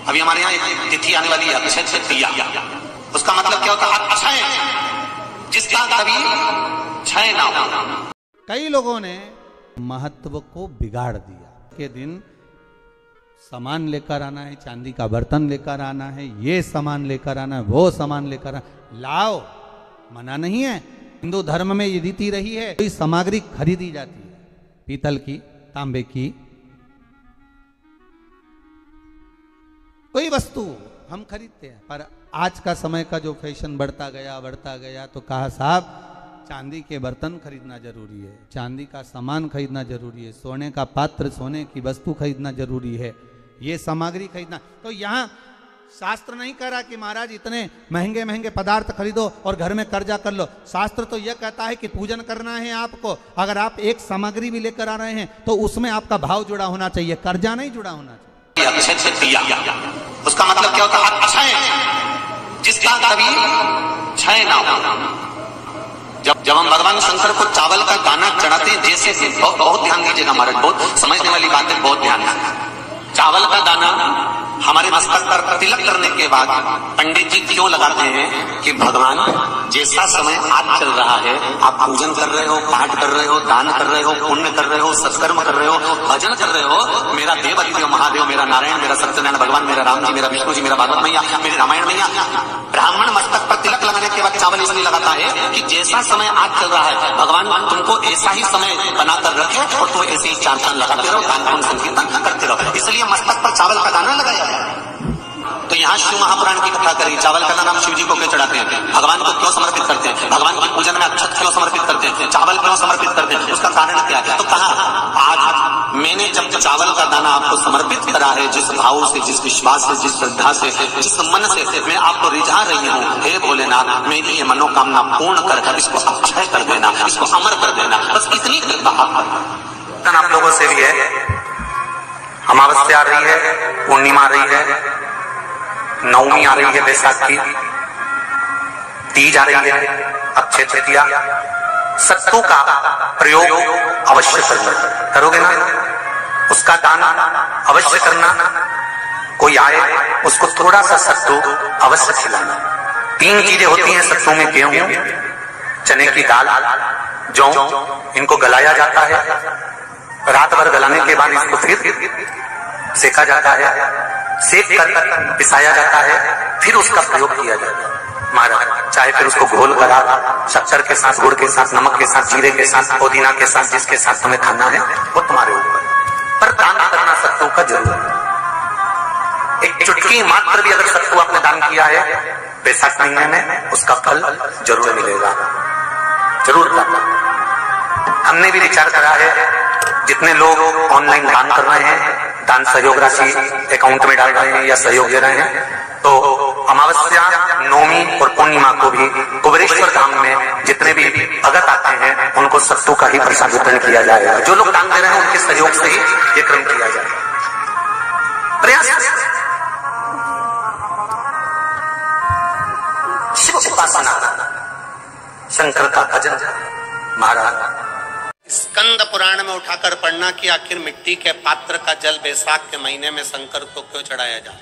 अभी हमारे यहाँ एक तिथि आने वाली है, अक्षय तृतीया। उसका मतलब क्या होता है? अक्षय, जिसका कभी क्षय ना हो। कई लोगों ने महत्व को बिगाड़ दिया के दिन सामान लेकर आना है, चांदी का बर्तन लेकर आना है, ये सामान लेकर आना है, वो सामान लेकर आना, लाओ, मना नहीं है। हिंदू धर्म में ये रीति रही है, कोई सामग्री खरीदी जाती है, पीतल की, तांबे की, कोई वस्तु हम खरीदते हैं। पर आज का समय का जो फैशन बढ़ता गया तो कहा साहब चांदी के बर्तन खरीदना जरूरी है, चांदी का सामान खरीदना जरूरी है, सोने का पात्र, सोने की वस्तु खरीदना जरूरी है, ये सामग्री खरीदना। तो यहाँ शास्त्र नहीं कह रहा कि महाराज इतने महंगे महंगे पदार्थ खरीदो और घर में कर्जा कर लो। शास्त्र तो यह कहता है कि पूजन करना है आपको। अगर आप एक सामग्री भी लेकर आ रहे हैं तो उसमें आपका भाव जुड़ा होना चाहिए, कर्जा नहीं जुड़ा होना चाहिए। अक्षय तृतीया, उसका मतलब क्या होता है? अक्षय, जिसका कभी क्षय ना हो। जब हम भगवान शंकर को चावल का दाना चढ़ाते हैं, जैसे बहुत ध्यान दीजिएगा महाराज, बहुत समझने वाली बात है, बहुत ध्यान दीजिए। चावल का दाना हमारे मस्तक पर तिलक करने के बाद पंडित जी क्यों लगाते हैं कि भगवान जैसा समय आज चल रहा है, आप पूजन कर रहे हो, पाठ कर रहे हो, दान कर रहे हो, पुण्य कर रहे हो, सत्कर्म कर रहे हो, भजन कर रहे हो, मेरा देव देव महादेव, मेरा नारायण, मेरा सत्यनारायण भगवान, मेरा राम जी, मेरा विष्णु जी, मेरा भागवत मैया, मेरी रामायण मैया। ब्राह्मण मस्तक पर तिलक लगाने के बाद चावल इसलिए लगाता है कि जैसा समय आज चल रहा है, भगवान तुमको ऐसा ही समय बनाकर रखे और तुम ऐसे ही चार चांद लगाते रहो, दान पुण्य संकीर्तन करते रहो, इसलिए मस्तक पर चावल का दाना लगाया है। तो यहाँ शिव महापुराण की कथा करी, चावल का दाना हम शिव जी को क्यों चढ़ाते हैं, भगवान को क्यों समर्पित करते हैं, भगवान की पूजन में अक्षत क्यों समर्पित करते हैं, चावल क्यों समर्पित करते हैं, उसका कारण क्या है? तो कहा आज मैंने जब चावल का दाना आपको समर्पित करा है, जिस भाव से, जिस विश्वास से, जिस श्रद्धा से, जिस मन से मैं आपको रिझा रही हूँ, हे भोलेनाथ मेरी ये मनोकामना पूर्ण कर इसको अक्षय कर देना, इसको अमर कर देना, बस इतनी कृपा आप लोगों से भी है। अमावस्या आ रही है, पूर्णिमा आ रही है, नवमी आ रही है, बैसाख की तीज आ रही है, अक्षय तृतीया। सत्तू का प्रयोग अवश्य करना, करोगे ना? उसका दान अवश्य करना। कोई आए उसको थोड़ा सा सत्तू अवश्य खिलाना। 3 चीजें होती हैं सत्तू में, गेहूं, चने की दाल, जौ, इनको गलाया जाता है। रात भर गलाने के बाद इसको फिर सेका जाता है, सेक कर पिसाया जाता है, फिर उसका प्रयोग किया जाता है। महाराज चाहे फिर उसको घोल करा शक्कर के साथ, गुड़ के साथ, नमक के साथ, जीरे के साथ, पुदीना के साथ, जिसके साथ तुम्हें खाना है वो तुम्हारे ऊपर, पर दान करना सत्तू का जरूर। एक चुटकी मात्र भी अगर सत्तू आपने दान किया है बैसाख महीने में, उसका फल जरूर मिलेगा, जरूर करना। हमने भी विचार करा है, जितने लोग ऑनलाइन दान कर रहे हैं, दान सहयोग राशि अकाउंट में डाल रहे हैं या सहयोग दे रहे हैं, तो अमावस्या, नवमी और पूर्णिमा को भी कुबेरेश्वर धाम में जितने भी भगत आते हैं उनको सत्तू का ही प्रसाद वितरण किया जाएगा। जो लोग दान दे रहे हैं उनके सहयोग से ही ये क्रम किया जाएगा। प्रयास शिव उपासना, शंकर का भजन। महाराज स्कंद पुराण में उठाकर पढ़ना कि आखिर मिट्टी के पात्र का जल बैसाख के महीने में शंकर को क्यों चढ़ाया जाता है।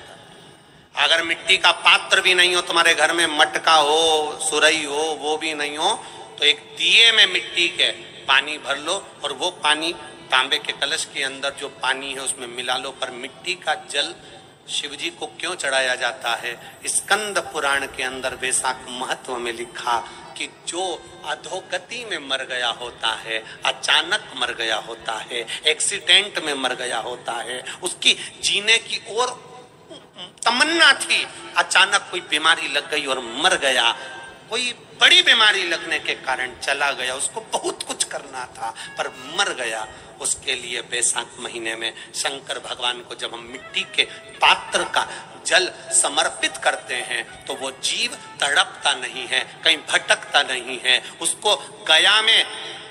अगर मिट्टी का पात्र भी नहीं हो, तुम्हारे घर में मटका हो, सुरई हो, वो भी नहीं हो, तो एक दिए में मिट्टी के पानी भर लो और वो पानी तांबे के कलश के अंदर जो पानी है उसमें मिला लो। पर मिट्टी का जल शिवजी को क्यों चढ़ाया जाता है? स्कंद पुराण के अंदर बैसाख महत्व में लिखा कि जो अधोगति में मर गया होता है, अचानक मर गया होता है, एक्सीडेंट में मर गया होता है, उसकी जीने की और तमन्ना थी, अचानक कोई बीमारी लग गई और मर गया, कोई बड़ी बीमारी लगने के कारण चला गया, उसको बहुत कुछ करना था पर मर गया, उसके लिए बैसाख महीने में शंकर भगवान को जब हम मिट्टी के पात्र का जल समर्पित करते हैं तो वो जीव तड़पता नहीं है, कहीं भटकता नहीं है। उसको गया में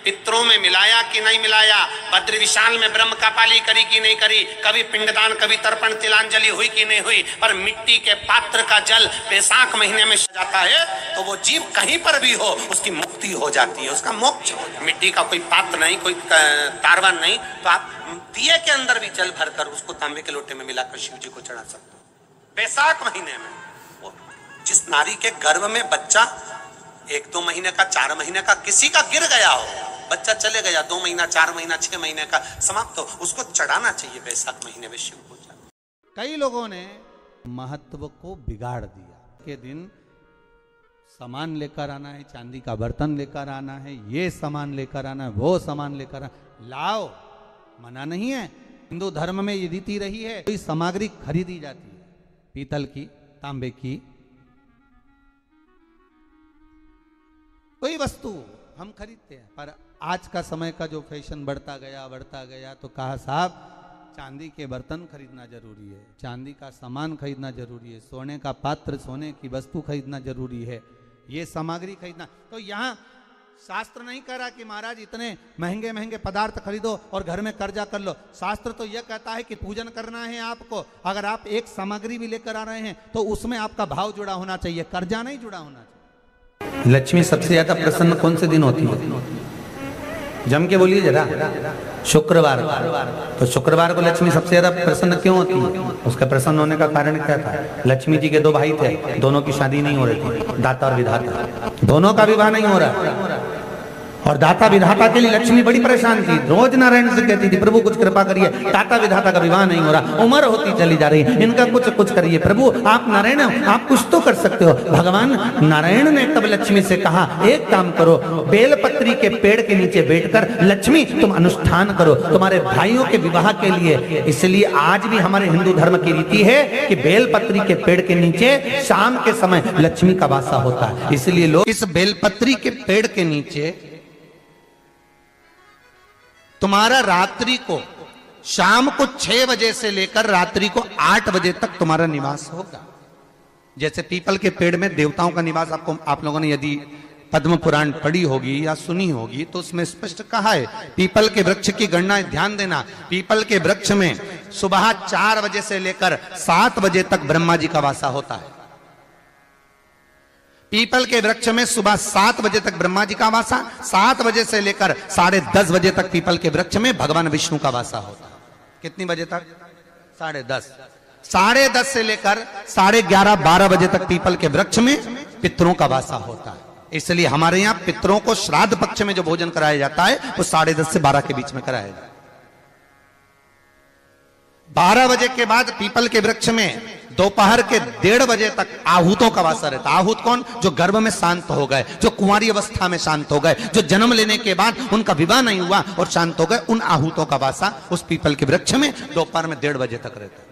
पितरों में मिलाया कि नहीं मिलाया, भद्र विशाल में ब्रह्म का पाली करी कि नहीं करी, कभी पिंडदान, कभी तर्पण, तिलांजलि हुई कि नहीं हुई, पर मिट्टी के पात्र का जल बैसाख महीने में जाता है तो वो जीव कहीं पर भी हो उसकी मुक्ति हो जाती है, उसका मोक्ष। मिट्टी का कोई पात्र नहीं, कोई तारवन नहीं, तो आप दिए के अंदर भी जल भरकर उसको तांबे के लोटे में मिलाकर शिव जी को चढ़ा सकते हो। बैसाख महीने में वो जिस नारी के गर्भ में बच्चा 1-2 महीने का, 4 महीने का किसी का गिर गया हो, बच्चा चले गया 2 महीना, 4 महीना, 6 महीने का समाप्त हो, उसको चढ़ाना चाहिए बैसाख महीने में शिव पूजा। कई लोगों ने महत्व को बिगाड़ दिया के दिन सामान लेकर आना है, चांदी का बर्तन लेकर आना है, ये सामान लेकर आना है, वो सामान लेकर आना, लाओ, मना नहीं है। हिंदू धर्म में ये रीति रही है, कोई सामग्री खरीदी जाती है, पीतल की, तांबे की, कोई वस्तु हम खरीदते हैं। पर आज का समय का जो फैशन बढ़ता गया तो कहा साहब चांदी के बर्तन खरीदना जरूरी है, चांदी का सामान खरीदना जरूरी है, सोने का पात्र, सोने की वस्तु खरीदना जरूरी है, ये सामग्री खरीदना। तो यहाँ शास्त्र नहीं कह रहा कि महाराज इतने महंगे महंगे पदार्थ खरीदो और घर में कर्जा कर लो। शास्त्र तो यह कहता है कि पूजन करना है आपको। अगर आप एक सामग्री भी लेकर आ रहे हैं तो उसमें आपका भाव जुड़ा होना चाहिए, कर्जा नहीं जुड़ा होना चाहिए। लक्ष्मी सबसे ज्यादा प्रसन्न कौन से दिन होती है? जम के बोलिए जरा। शुक्रवार। तो शुक्रवार को लक्ष्मी सबसे ज्यादा प्रसन्न क्यों होती है? उसका प्रसन्न होने का कारण क्या था? लक्ष्मी जी के 2 भाई थे, दोनों की शादी नहीं हो रही थी, दाता और विधाता, दोनों का विवाह नहीं हो रहा। और दाता विधाता के लिए लक्ष्मी बड़ी परेशान थी, रोज नारायण से कहती थी प्रभु कुछ कृपा करिए, दाता विधाता का विवाह नहीं हो रहा, उम्र होती चली जा रही, इनका कुछ करिए प्रभु, आप नारायण आप कुछ तो कर सकते हो। भगवान नारायण ने तब लक्ष्मी से कहा एक काम करो, बेलपत्री के पेड़ के नीचे बैठकर लक्ष्मी तुम अनुष्ठान करो तुम्हारे भाइयों के विवाह के लिए। इसलिए आज भी हमारे हिंदू धर्म की रीति है कि बेलपत्री के पेड़ के नीचे शाम के समय लक्ष्मी का वासा होता है। इसलिए लोग इस बेलपत्री के पेड़ के नीचे तुम्हारा रात्रि को शाम को 6 बजे से लेकर रात्रि को 8 बजे तक तुम्हारा निवास होगा। जैसे पीपल के पेड़ में देवताओं का निवास, आपको आप लोगों ने यदि पद्म पुराण पढ़ी होगी या सुनी होगी तो उसमें स्पष्ट कहा है। पीपल के वृक्ष की गणना, ध्यान देना, पीपल के वृक्ष में सुबह 4 बजे से लेकर 7 बजे तक ब्रह्मा जी का वासा होता है। पीपल के वृक्ष में सुबह 7 बजे तक ब्रह्मा जी का वासा, 7 बजे से लेकर 10:30 बजे तक पीपल के वृक्ष में भगवान विष्णु का वासा होता है। कितनी बजे तक? 10:30। 10:30 से लेकर 11:30 12 बजे तक पीपल के वृक्ष में पितरों का वासा होता है। इसलिए हमारे यहाँ पितरों को श्राद्ध पक्ष में जो भोजन कराया जाता है वो 10:30 से 12 के बीच में कराया जाता है। 12 बजे के बाद पीपल के वृक्ष में दोपहर के 1:30 बजे तक आहूतों का वासा रहता है। आहूत कौन? जो गर्भ में शांत हो गए, जो कुंवारी अवस्था में शांत हो गए, जो जन्म लेने के बाद उनका विवाह नहीं हुआ और शांत हो गए, उन आहूतों का वासा उस पीपल के वृक्ष में दोपहर में 1:30 बजे तक रहता है।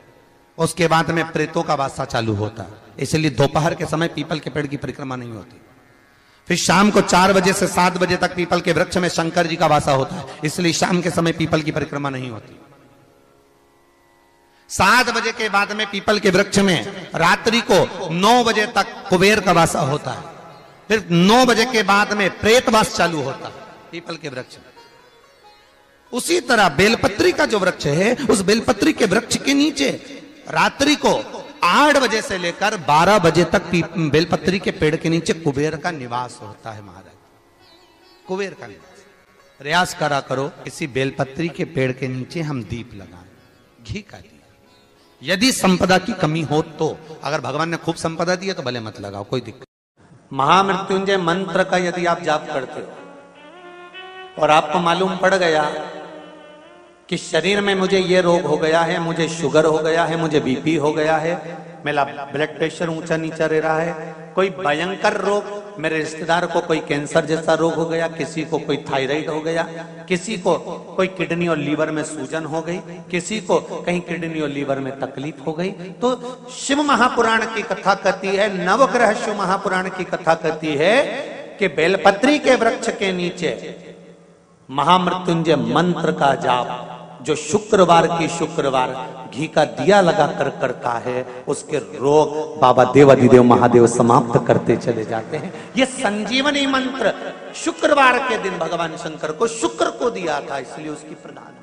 उसके बाद में प्रेतों का वासा चालू होता है। इसलिए दोपहर के समय पीपल के पेड़ की परिक्रमा नहीं होती। फिर शाम को 4 बजे से 7 बजे तक पीपल के वृक्ष में शंकर जी का वासा होता है। इसलिए शाम के समय पीपल की परिक्रमा नहीं होती। 7 बजे के बाद में पीपल के वृक्ष में रात्रि को 9 बजे तक कुबेर का वासा होता है। फिर 9 बजे के बाद में प्रेतवास चालू होता है पीपल के वृक्ष में। उसी तरह बेलपत्री का जो वृक्ष है, उस बेलपत्री के वृक्ष के नीचे रात्रि को 8 बजे से लेकर 12 बजे तक बेलपत्री के पेड़ के नीचे कुबेर का निवास होता है। महाराज, कुबेर का निवास। प्रयास करा करो इसी बेलपत्री के पेड़ के नीचे हम दीप लगाएं, घी का दीप। यदि संपदा की कमी हो तो, अगर भगवान ने खूब संपदा दी है तो भले मत लगाओ, कोई दिक्कत। महामृत्युंजय मंत्र का यदि आप जाप करते हो और आपको मालूम पड़ गया कि शरीर में मुझे ये रोग हो गया है, मुझे शुगर हो गया है, मुझे बीपी हो गया है, मेरा ब्लड प्रेशर ऊंचा नीचा रह रहा है, कोई भयंकर रोग, मेरे रिश्तेदार को कोई कैंसर जैसा रोग हो गया, किसी को कोई थायराइड हो गया, किसी को कोई किडनी और लीवर में सूजन हो गई, किसी को कहीं किडनी और लीवर में तकलीफ हो गई, तो शिव महापुराण की कथा कहती है, नवग्रह शिव महापुराण की कथा कहती है कि बेलपत्री के वृक्ष के नीचे महामृत्युंजय मंत्र का जाप जो शुक्रवार की शुक्रवार घी का दिया लगा कर करता है, उसके रोग बाबा देवाधिदेव महादेव समाप्त करते चले जाते हैं। ये संजीवनी मंत्र शुक्रवार के दिन भगवान शंकर को शुक्र को दिया था, इसलिए उसकी प्रधानता।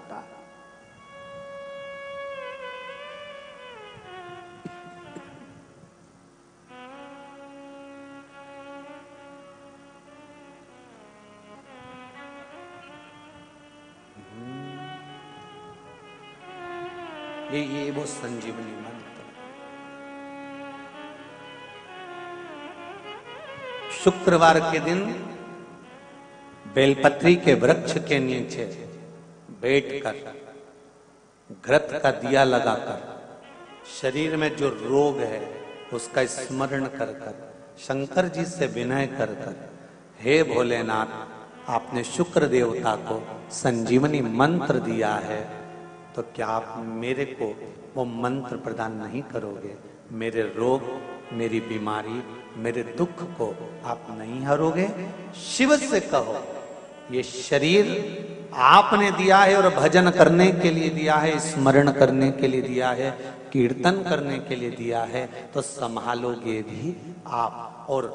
ये वो संजीवनी मंत्र। शुक्रवार के दिन बेलपत्री के वृक्ष के नीचे बैठकर घृत का दिया लगाकर शरीर में जो रोग है उसका स्मरण कर कर शंकर जी से विनय कर कर, हे भोलेनाथ, आपने शुक्र देवता को संजीवनी मंत्र दिया है, तो क्या आप मेरे को वो मंत्र प्रदान नहीं करोगे? मेरे रोग, मेरी बीमारी, मेरे दुख को आप नहीं हरोगे? शिव से कहो, ये शरीर आपने दिया है और भजन करने के लिए दिया है, स्मरण करने के लिए दिया है, कीर्तन करने के लिए दिया है, तो संभालोगे भी आप। और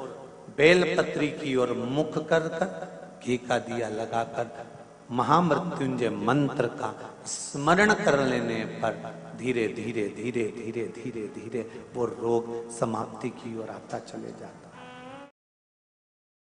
बेलपत्री की ओर मुख कर कर घी का दिया लगाकर महामृत्युंजय मंत्र का स्मरण कर लेने पर धीरे धीरे धीरे धीरे धीरे धीरे वो रोग समाप्ति की ओर आता चले जाता।